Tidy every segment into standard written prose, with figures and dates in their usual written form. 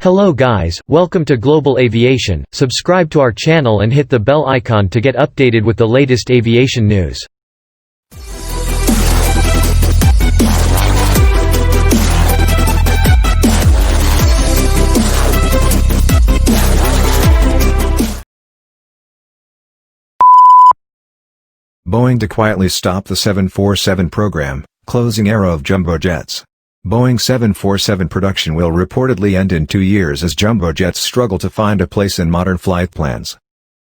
Hello guys, welcome to Global Aviation. Subscribe to our channel and hit the bell icon to get updated with the latest aviation news. Boeing to quietly stop the 747 program, closing era of jumbo jets. Boeing 747 production will reportedly end in 2 years as jumbo jets struggle to find a place in modern flight plans.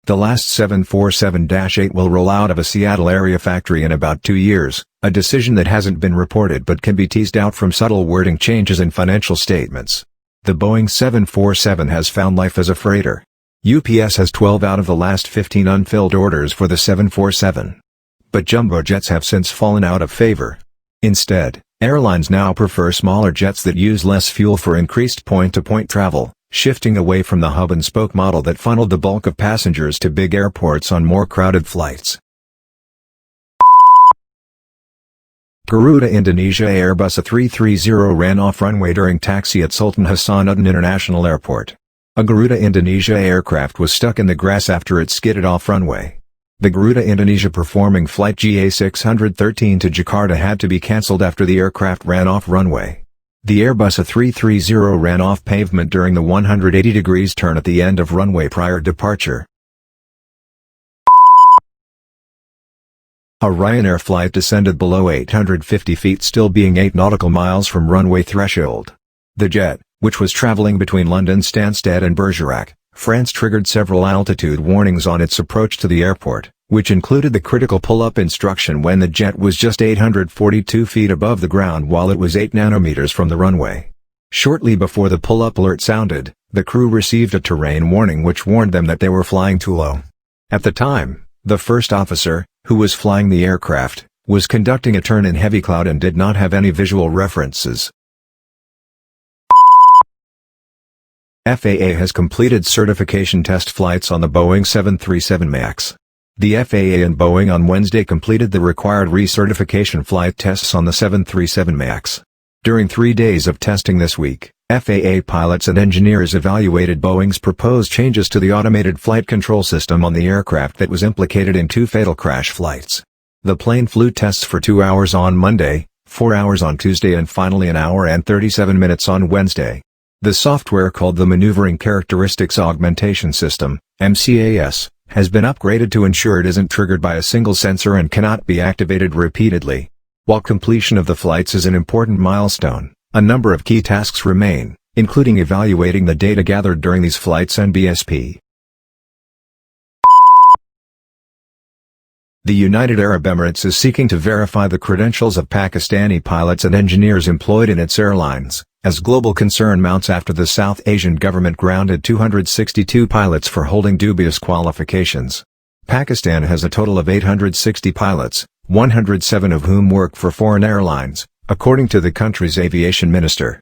The last 747-8 will roll out of a Seattle area factory in about 2 years, a decision that hasn't been reported but can be teased out from subtle wording changes in financial statements. The Boeing 747 has found life as a freighter. UPS has 12 out of the last 15 unfilled orders for the 747. But jumbo jets have since fallen out of favor. Instead, airlines now prefer smaller jets that use less fuel for increased point-to-point travel, shifting away from the hub-and-spoke model that funneled the bulk of passengers to big airports on more crowded flights. Garuda Indonesia Airbus A330 ran off runway during taxi at Sultan Hasanuddin International Airport. A Garuda Indonesia aircraft was stuck in the grass after it skidded off runway. The Garuda Indonesia performing flight GA613 to Jakarta had to be cancelled after the aircraft ran off runway. The Airbus A330 ran off pavement during the 180 degrees turn at the end of runway prior departure. A Ryanair flight descended below 850 feet, still being 8 nautical miles from runway threshold. The jet, which was traveling between London Stansted and Bergerac, France, triggered several altitude warnings on its approach to the airport, which included the critical pull-up instruction when the jet was just 842 feet above the ground while it was 8 nanometers from the runway. Shortly before the pull-up alert sounded, the crew received a terrain warning which warned them that they were flying too low. At the time, the first officer, who was flying the aircraft, was conducting a turn in heavy cloud and did not have any visual references. FAA has completed certification test flights on the Boeing 737 MAX. The FAA and Boeing on Wednesday completed the required recertification flight tests on the 737 MAX. During 3 days of testing this week, FAA pilots and engineers evaluated Boeing's proposed changes to the automated flight control system on the aircraft that was implicated in 2 fatal crash flights. The plane flew tests for 2 hours on Monday, 4 hours on Tuesday and finally an hour and 37 minutes on Wednesday. The software, called the Maneuvering Characteristics Augmentation System, MCAS, has been upgraded to ensure it isn't triggered by a single sensor and cannot be activated repeatedly. While completion of the flights is an important milestone, a number of key tasks remain, including evaluating the data gathered during these flights and BSP. The United Arab Emirates is seeking to verify the credentials of Pakistani pilots and engineers employed in its airlines, as global concern mounts after the South Asian government grounded 262 pilots for holding dubious qualifications. Pakistan has a total of 860 pilots, 107 of whom work for foreign airlines, according to the country's aviation minister.